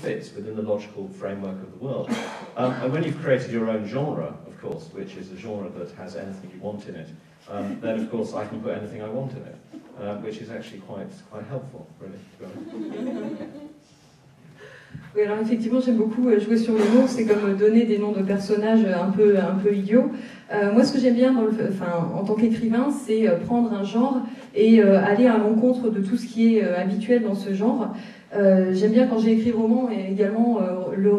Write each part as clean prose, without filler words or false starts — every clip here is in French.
fits within the logical framework of the world. And when you've created your own genre, of course, which is a genre that has anything you want in it, then of course I can put anything I want in it, which is actually quite helpful, really, to be honest. Oui, alors effectivement, j'aime beaucoup jouer sur les mots, c'est comme donner des noms de personnages un peu idiots. Moi, ce que j'aime bien en tant qu'écrivain, c'est prendre un genre et aller à l'encontre de tout ce qui est habituel dans ce genre. J'aime bien quand j'ai écrit roman et également le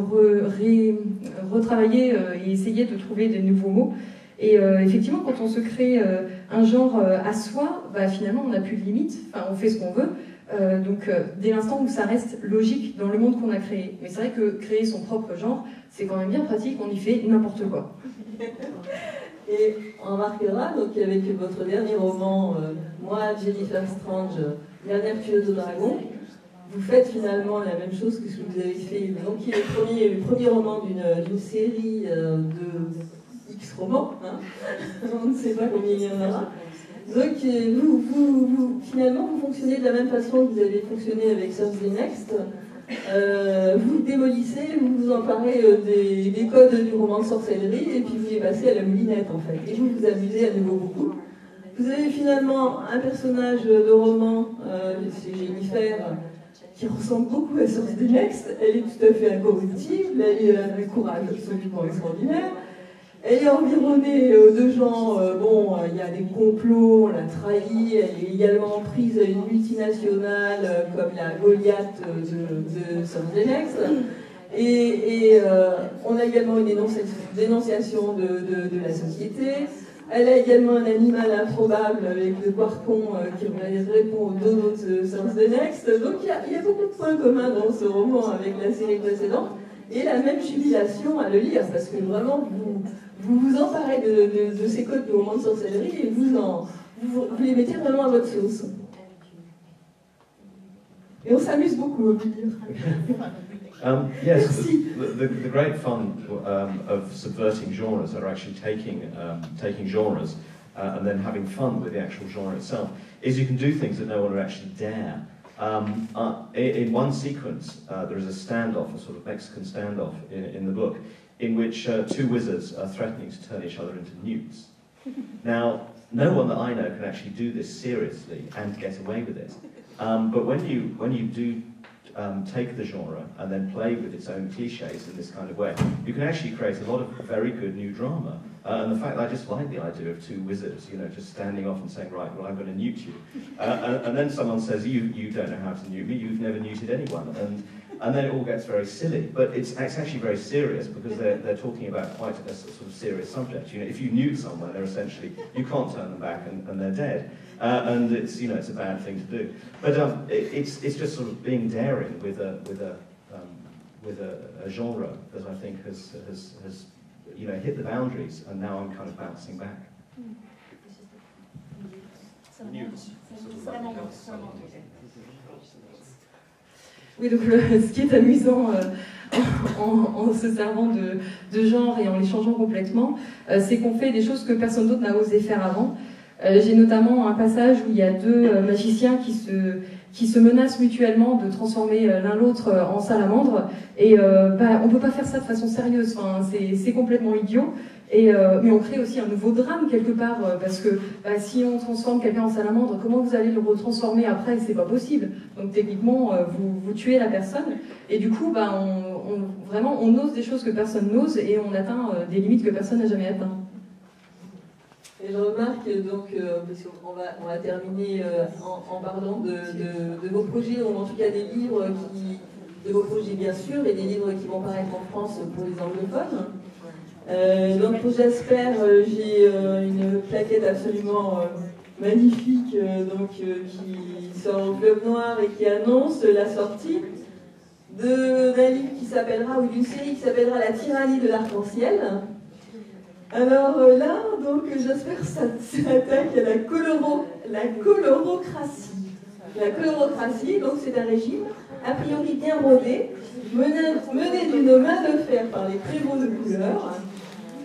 retravailler et essayer de trouver des nouveaux mots. Et effectivement, quand on se crée un genre à soi, bah, finalement, on n'a plus de limites, on fait ce qu'on veut. Donc, dès l'instant où ça reste logique dans le monde qu'on a créé. Mais c'est vrai que créer son propre genre, c'est quand même bien pratique, on y fait n'importe quoi. Et on remarquera, donc avec votre dernier roman, moi, Jennifer Strange, Dernière tueuse au dragon, vous faites finalement la même chose que ce que vous avez fait, donc qui est le premier roman d'une série de X romans, hein. On ne sait pas combien il y en aura. Donc finalement, vous fonctionnez de la même façon que vous avez fonctionné avec Serve the Next. Vous démolissez, vous vous emparez des codes du roman de sorcellerie et puis vous les passez à la moulinette en fait. Et vous vous amusez à nouveau beaucoup. Vous avez finalement un personnage de roman, c'est Jennifer, qui ressemble beaucoup à Serve the Next. Elle est tout à fait incorruptible, elle a un courage absolument extraordinaire. Elle est environnée de gens, il y a des complots, on l'a trahi, elle est également prise à une multinationale comme la Goliath de Serve the Next. Et on a également une dénonciation de la société. Elle a également un animal improbable avec le quarkon qui répond au dodo de Serve the Next. Donc il y a beaucoup de points communs dans ce roman avec la série précédente. Et la même jubilation à le lire, parce que vraiment, vous emparez de ces codes de roman de sorcellerie et vous les mettez vraiment à votre sauce. Et on s'amuse beaucoup au lire. Yes, the great fun of subverting genres are actually taking genres and then having fun with the actual genre itself is you can do things that no one would actually dare. In one sequence, there is a standoff, a sort of Mexican standoff in the book, in which two wizards are threatening to turn each other into newts. Now, no one that I know can actually do this seriously and get away with it. But when you do take the genre and then play with its own cliches in this kind of way, you can actually create a lot of very good new drama. And the fact that I just like the idea of two wizards, just standing off and saying, right, well, I'm going to newt you. And then someone says, you don't know how to newt me, you've never newted anyone. And then it all gets very silly. But it's actually very serious because they're talking about quite a sort of serious subject. If you newt someone, they're essentially, you can't turn them back and they're dead. And it's, it's a bad thing to do. But it's just sort of being daring with a genre that I think has hit the boundaries, and now I'm kind of bouncing back. Oui, donc ce qui est amusant en se servant de genre et en les changeant complètement, c'est qu'on fait des choses que personne d'autre n'a osé faire avant. J'ai notamment un passage où il y a deux magiciens qui se menacent mutuellement de transformer l'un l'autre en salamandre, et on peut pas faire ça de façon sérieuse, c'est complètement idiot, mais on crée aussi un nouveau drame quelque part, parce que si on transforme quelqu'un en salamandre, comment vous allez le retransformer après? C'est pas possible. Donc techniquement, vous tuez la personne, et du coup, on ose des choses que personne n'ose, et on atteint des limites que personne n'a jamais atteintes. Et je remarque donc, parce qu'on va terminer en parlant de vos projets, ou en tout cas des livres de vos projets bien sûr, et des livres qui vont paraître en France pour les anglophones. Donc pour Jasper, j'ai une plaquette absolument magnifique qui sort au Club Noir et qui annonce la sortie d'un livre qui s'appellera, ou d'une série qui s'appellera La tyrannie de l'arc-en-ciel. Alors là, donc Jasper s'attaque à la colorocratie. La colorocratie, donc c'est un régime a priori bien rodé, mené d'une main de fer par les prévôts de couleur,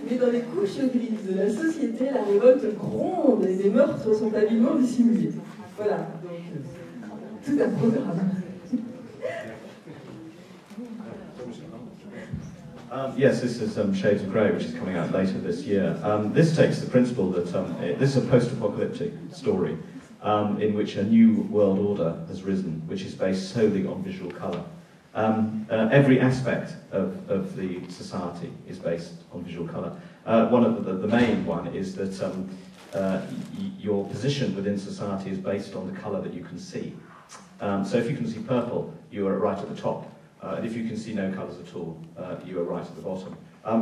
mais dans les couches grises de la société, la révolte gronde et les meurtres sont habilement dissimulés. Voilà, donc tout un programme. Yes, this is Shades of Grey, which is coming out later this year. This takes the principle that this is a post-apocalyptic story in which a new world order has risen, which is based solely on visual colour. Every aspect of the society is based on visual colour. One of the main one is that your position within society is based on the colour that you can see. So if you can see purple, you are right at the top. And if you can see no colours at all, you are right at the bottom.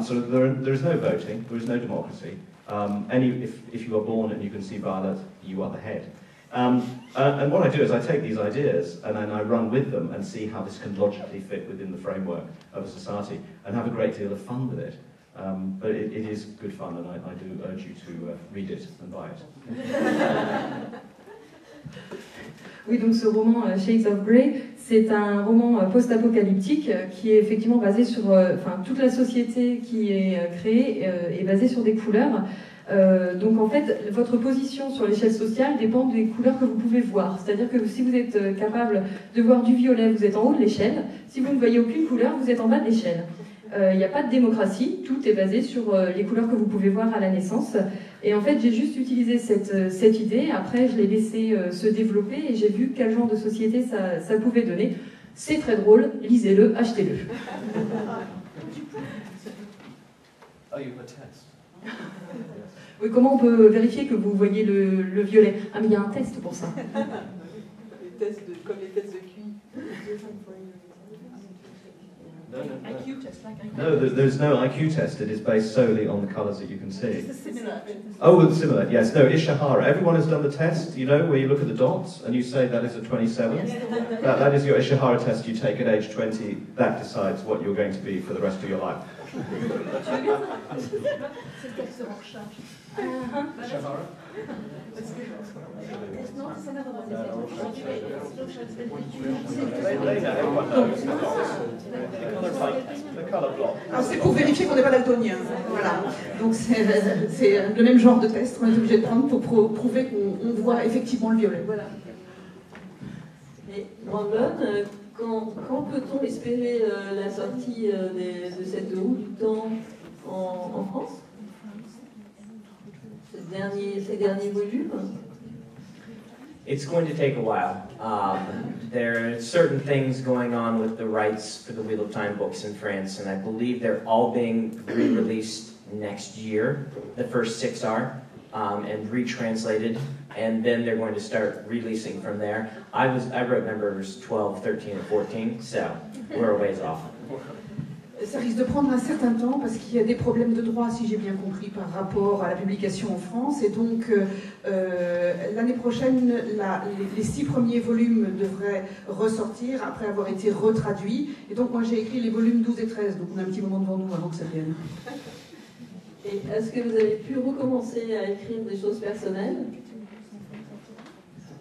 So there is no voting, there is no democracy. If you are born and you can see violet, you are the head. And what I do is I take these ideas and then I run with them and see how this can logically fit within the framework of a society and have a great deal of fun with it. But it is good fun, and I do urge you to read it and buy it. Oui, donc ce roman Shades of Grey, c'est un roman post-apocalyptique qui est effectivement basé sur, toute la société qui est créée est basée sur des couleurs. Donc en fait, votre position sur l'échelle sociale dépend des couleurs que vous pouvez voir. C'est-à-dire que si vous êtes capable de voir du violet, vous êtes en haut de l'échelle. Si vous ne voyez aucune couleur, vous êtes en bas de l'échelle. Il n'y a pas de démocratie, tout est basé sur les couleurs que vous pouvez voir à la naissance. Et en fait, j'ai juste utilisé cette idée, après je l'ai laissé se développer et j'ai vu quel genre de société ça pouvait donner. C'est très drôle, lisez-le, achetez-le. Oh, you have a test. Oui, comment on peut vérifier que vous voyez le violet? Ah, mais il y a un test pour ça. Comme les tests de QI. IQ test, like IQ. No, there's no IQ test. It is based solely on the colours that you can see. It's similar. Oh, it's similar. Yes. No, Ishihara. Everyone has done the test. You know, where you look at the dots and you say that is a 27. That is your Ishihara test. You take at age 20. That decides what you're going to be for the rest of your life. C'est le test de Rorschach. Ishihara. It's not the another one. The colour block. Alors c'est pour vérifier qu'on n'est pas daltonien. Voilà. Donc c'est le même genre de test qu'on est obligé de prendre pour prouver qu'on voit effectivement le violet. Voilà. Et Brandon, quand peut-on espérer la sortie de cette roue du temps en France? Ces derniers volumes? It's going to take a while. There are certain things going on with the rights for the Wheel of Time books in France, and I believe they're all being re-released next year. The first 6 are, and retranslated, and then they're going to start releasing from there. I wrote numbers 12, 13, and 14, so we're a ways off. Ça risque de prendre un certain temps parce qu'il y a des problèmes de droit, si j'ai bien compris, par rapport à la publication en France. Et donc, l'année prochaine, les 6 premiers volumes devraient ressortir après avoir été retraduits. Et donc, moi, j'ai écrit les volumes 12 et 13. Donc, on a un petit moment devant nous avant que ça vienne. Et est-ce que vous avez pu recommencer à écrire des choses personnelles?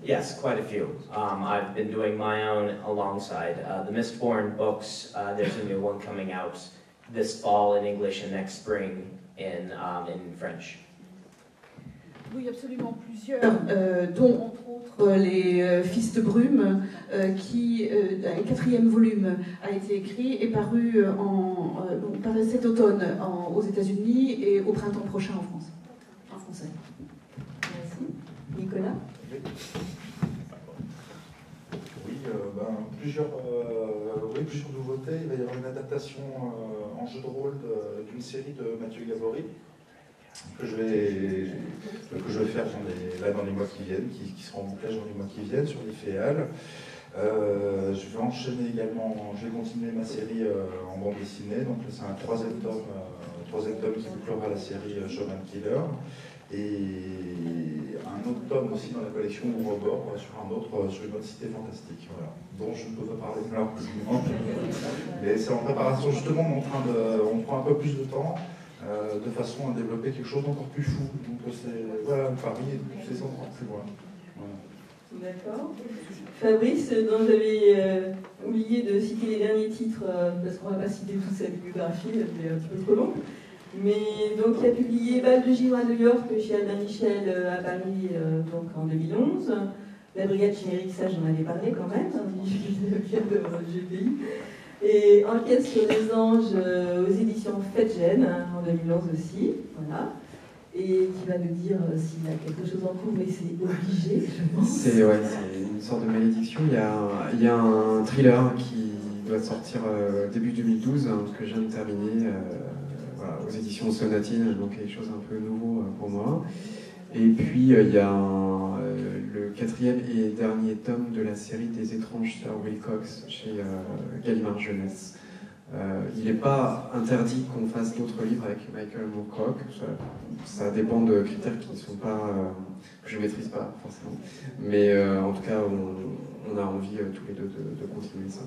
Yes, quite a few. I've been doing my own alongside. The Mistborn books, there's a new one coming out this fall in English and next spring in French. Oui, absolument plusieurs, dont entre autres les Fils de Brume, qui, un 4e volume a été écrit et paru paraît cet automne aux États-Unis et au printemps prochain en France, en français. Merci. Nicolas? Oui, plusieurs nouveautés. Il va y avoir une adaptation en jeu de rôle d'une série de Mathieu Gabory que je vais faire dans les mois qui viennent, qui sera en bouclage dans les mois qui viennent sur l'IFEAL. Je vais enchaîner également, je vais continuer ma série en bande dessinée, donc c'est un 3e tome qui bouclera la série Showman Killer. Et un autre tome aussi dans la collection Ouroboros sur une autre cité fantastique, voilà, dont je ne peux pas parler malheureusement. Mais c'est en préparation justement, on prend un peu plus de temps de façon à développer quelque chose d'encore plus fou. Donc voilà, Paris c'est encore plus loin. Voilà. D'accord. Fabrice, dont j'avais oublié de citer les derniers titres, parce qu'on ne va pas citer toute cette biographie, elle est un petit peu trop longue. Mais donc il a publié Bal de Giro à New York chez Albin Michel à Paris donc en 2011. La Brigade Chimérique, ça j'en avais parlé quand même, de GPI. Et Enquête sur les anges aux éditions Fetgen, en 2011 aussi, voilà. Et qui va nous dire s'il y a quelque chose en cours, mais c'est obligé, je pense. C'est une sorte de malédiction. Il y a un thriller qui doit sortir début 2012, que je viens de terminer, voilà, aux éditions Sonatine, donc quelque chose un peu nouveau pour moi. Et puis il y a le 4e et dernier tome de la série des étranges Sir Wilcox chez Gallimard Jeunesse. Il n'est pas interdit qu'on fasse d'autres livres avec Michael Moorcock. Ça dépend de critères qui ne sont pas, que je ne maîtrise pas forcément. Mais en tout cas, on a envie tous les deux de continuer ça.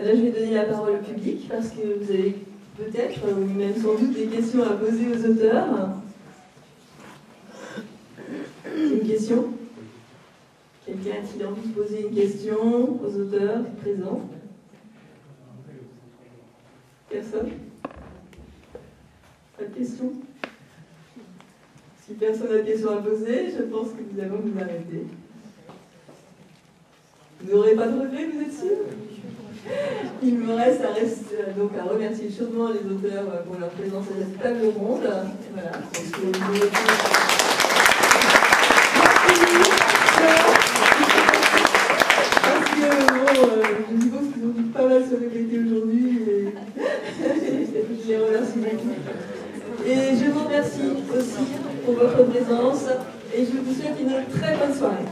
Là, je vais donner la parole au public parce que vous avez peut-être, ou même sans doute, des questions à poser aux auteurs. Une question? Quelqu'un a-t-il envie de poser une question aux auteurs présents? Personne? Pas de questions? Si personne n'a de questions à poser, je pense que nous allons nous arrêter. Vous n'aurez pas de regrets, vous êtes sûr? Il me reste donc à remercier chaudement les auteurs pour leur présence à cette table ronde. Voilà, parce que je suppose qu'ils ont dû pas mal se répéter aujourd'hui et je les remercie beaucoup. Et je vous remercie aussi pour votre présence et je vous souhaite une très bonne soirée.